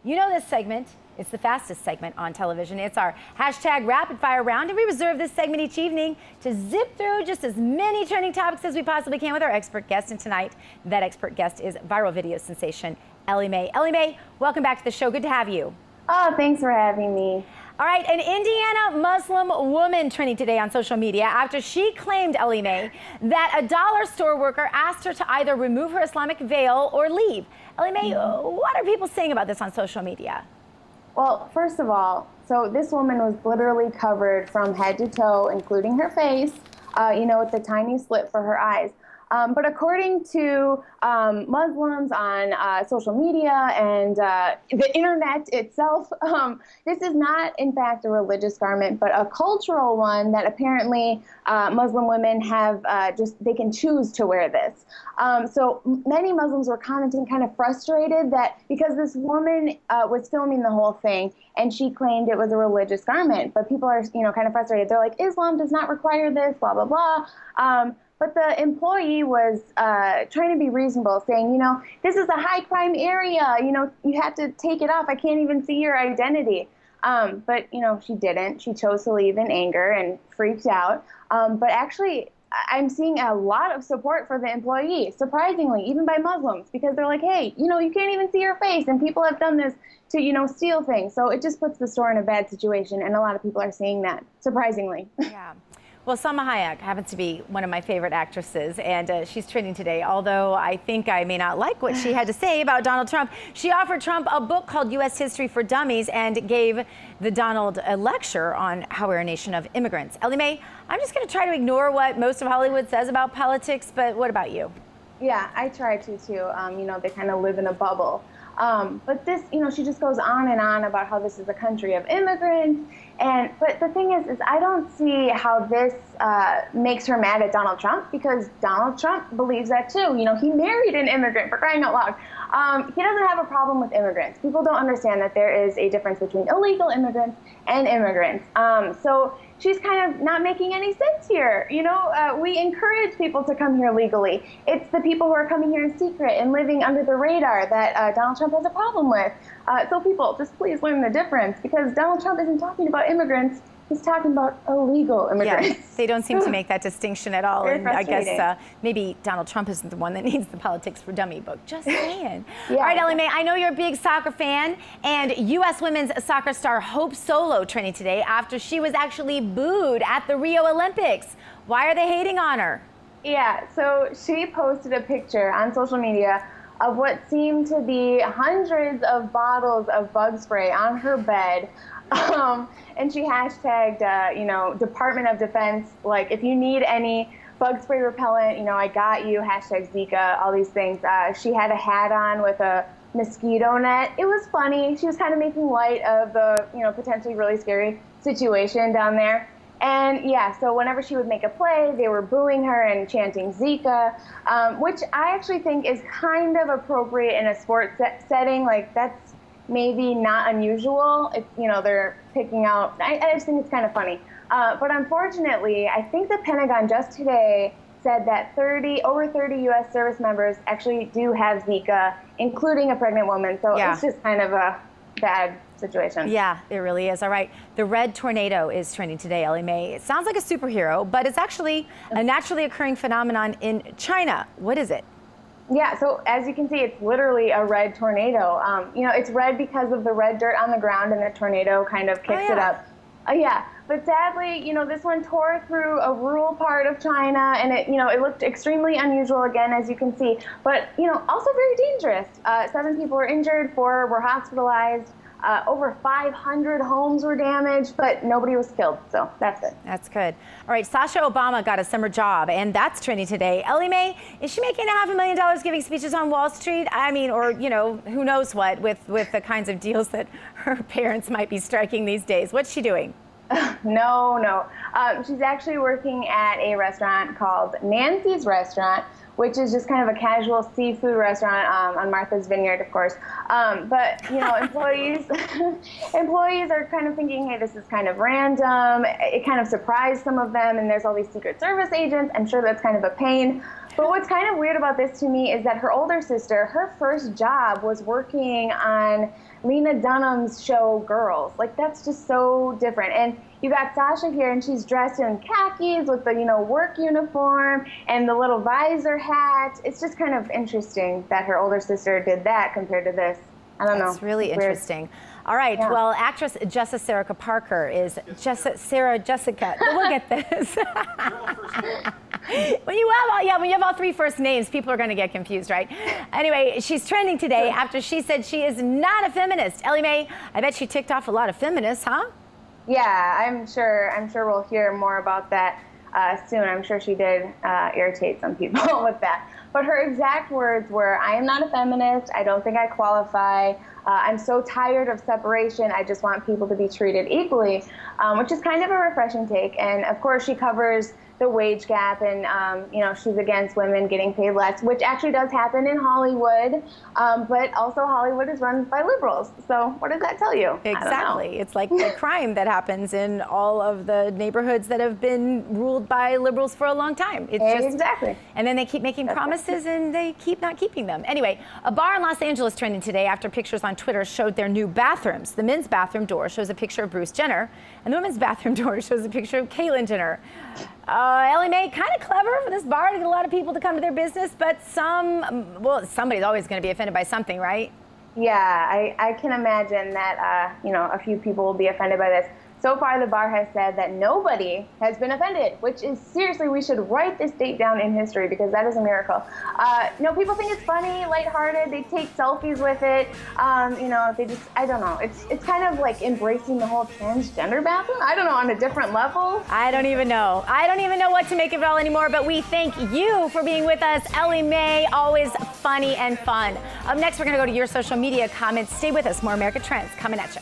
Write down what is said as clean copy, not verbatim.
You know this segment. It's the fastest segment on television. It's our hashtag rapid fire round, and we reserve this segment each evening to zip through just as many trending topics as we possibly can with our expert guest. And tonight, that expert guest is viral video sensation Elly Maye. Elly Maye, welcome back to the show. Good to have you. Oh, thanks for having me. All right, an Indiana Muslim woman trending today on social media after she claimed, Elly Maye, that a dollar store worker asked her to either remove her Islamic veil or leave. Elly Maye, what are people saying about this on social media? Well, first of all, so this woman was literally covered from head to toe, including her face, with the tiny slit for her eyes. But according to Muslims on social media and the internet itself, this is not, in fact, a religious garment, but a cultural one that apparently Muslim women have they can choose to wear this. So many Muslims were commenting kind of frustrated that because this woman was filming the whole thing and she claimed it was a religious garment, but people are, kind of frustrated. They're like, Islam does not require this, blah, blah, blah. But the employee was trying to be reasonable, saying, this is a high crime area. You have to take it off. I can't even see your identity. But, she didn't. She chose to leave in anger and freaked out. But actually, I'm seeing a lot of support for the employee, surprisingly, even by Muslims, because they're like, hey, you can't even see your face. And people have done this to, steal things. So it just puts the store in a bad situation. And a lot of people are seeing that, surprisingly. Yeah. Well, Salma Hayek happens to be one of my favorite actresses, and she's trending today. Although I think I may not like what she had to say about Donald Trump. She offered Trump a book called U.S. History for Dummies and gave the Donald a lecture on how we're a nation of immigrants. Elly Maye, I'm just going to try to ignore what most of Hollywood says about politics, but what about you? Yeah, I try to, too. They kind of live in a bubble. But this, she just goes on and on about how this is a country of immigrants. But the thing is I don't see how this makes her mad at Donald Trump, because Donald Trump believes that too. He married an immigrant, for crying out loud. He doesn't have a problem with immigrants. People don't understand that there is a difference between illegal immigrants and immigrants. So she's kind of not making any sense here. We encourage people to come here legally. It's the people who are coming here in secret and living under the radar that Donald Trump has a problem with. So people, just please learn the difference, because Donald Trump isn't talking about immigrants. He's talking about illegal immigrants. Yeah, they don't seem to make that distinction at all. Very I guess maybe Donald Trump isn't the one that needs the Politics for Dummy book. Just saying. Yeah. All right, Elly Maye, I know you're a big soccer fan, and U.S. women's soccer star Hope Solo trending today after she was actually booed at the Rio Olympics. Why are they hating on her? Yeah, so she posted a picture on social media of what seemed to be hundreds of bottles of bug spray on her bed. And she hashtagged, Department of Defense, like, if you need any bug spray repellent, I got you, hashtag Zika, all these things. She had a hat on with a mosquito net. It was funny. She was kind of making light of the, potentially really scary situation down there. And yeah, so whenever she would make a play, they were booing her and chanting Zika, which I actually think is kind of appropriate in a sports setting. Like, that's maybe not unusual if, they're picking out. I just think it's kind of funny. But unfortunately, I think the Pentagon just today said that over 30 U.S. service members actually do have Zika, including a pregnant woman. So yeah, it's just kind of a bad situation. Yeah, it really is. All right. The red tornado is trending today, Elly Maye. It sounds like a superhero, but it's actually a naturally occurring phenomenon in China. What is it? Yeah, so as you can see, it's literally a red tornado. It's red because of the red dirt on the ground, and the tornado kind of kicks it up. Yeah, but sadly, this one tore through a rural part of China, and it looked extremely unusual again, as you can see. But, also very dangerous. 7 people were injured, 4 were hospitalized. Over 500 homes were damaged, but nobody was killed, so that's good. That's good. All right, Sasha Obama got a summer job, and that's trending today. Elly Maye, is she making $500,000 giving speeches on Wall Street? I mean, or, who knows what with the kinds of deals that her parents might be striking these days. What's she doing? No. She's actually working at a restaurant called Nancy's Restaurant, which is just kind of a casual seafood restaurant on Martha's Vineyard, of course. But employees are kind of thinking, hey, this is kind of random. It kind of surprised some of them, and there's all these Secret Service agents. I'm sure that's kind of a pain. But what's kind of weird about this to me is that her older sister, her first job was working on Lena Dunham's show Girls. Like, that's just so different. And you got Sasha here, and she's dressed in khakis with the, work uniform and the little visor hat. It's just kind of interesting that her older sister did that compared to this. I don't know. It's really weird. Interesting. All right, Yeah. well, actress Jessica Parker is Sarah Jessica. We'll get this. When you have all three first names, people are going to get confused, right? Anyway, she's trending today after she said she is not a feminist. Ellie Maye, I bet she ticked off a lot of feminists, huh? Yeah, I'm sure we'll hear more about that soon. I'm sure she did irritate some people with that. But her exact words were, "I am not a feminist. I don't think I qualify. I'm so tired of separation. I just want people to be treated equally," which is kind of a refreshing take. And of course, she covers the wage gap, and she's against women getting paid less, which actually does happen in Hollywood. But also, Hollywood is run by liberals. So what does that tell you? Exactly. It's like the crime that happens in all of the neighborhoods that have been ruled by liberals for a long time. It's Exactly. And then they keep making promises and they keep not keeping them. Anyway, a bar in Los Angeles trending today after pictures on Twitter showed their new bathrooms. The men's bathroom door shows a picture of Bruce Jenner, and the women's bathroom door shows a picture of Caitlyn Jenner. Ellie Maye, kind of clever for this bar to get a lot of people to come to their business, but somebody's always going to be offended by something, right? Yeah, I can imagine that, a few people will be offended by this. So far, the bar has said that nobody has been offended, which is seriously, we should write this date down in history because that is a miracle. People think it's funny, lighthearted. They take selfies with it. They just, I don't know. It's kind of like embracing the whole transgender bathroom. I don't know, on a different level. I don't even know. I don't even know what to make of it all anymore, but we thank you for being with us. Ellie Maye, always funny and fun. Up next, we're going to go to your social media comments. Stay with us. More America Trends coming at you.